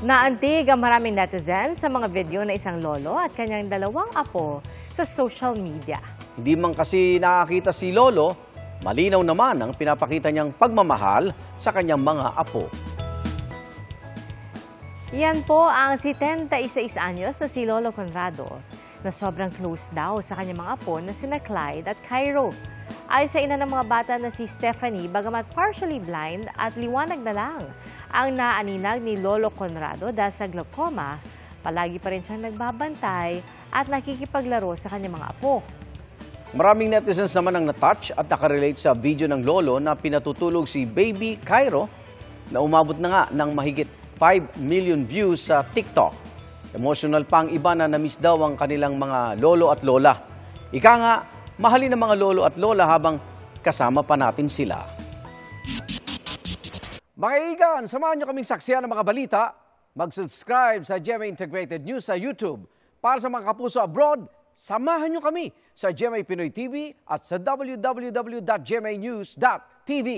Naantig ang maraming netizens sa mga video na isang lolo at kanyang dalawang apo sa social media. Hindi man kasi nakakita si Lolo, malinaw naman ang pinapakita niyang pagmamahal sa kanyang mga apo. Yan po ang 76 anyos na si Lolo Conrado na sobrang close daw sa kanyang mga apo na sina Clyde at Cairo. Ay sa ina ng mga bata na si Stephanie, bagamat partially blind at liwanag na lang ang naaninag ni Lolo Conrado dahil sa glaucoma, palagi pa rin siyang nagbabantay at nakikipaglaro sa kanyang mga apo. Maraming netizens naman ang na-touch at nakarelate sa video ng lolo na pinatutulog si Baby Cairo na umabot na nga ng mahigit 5 million views sa TikTok. Emotional pa ang iba na na-miss daw ang kanilang mga lolo at lola. Ika nga, mahalin ang mga lolo at lola habang kasama pa natin sila. Mga kaibigan, samahan nyo kaming saksiyan ng mga balita. Mag-subscribe sa GMA Integrated News sa YouTube. Para sa mga kapuso abroad, samahan nyo kami sa GMA Pinoy TV at sa www.gmanews.tv.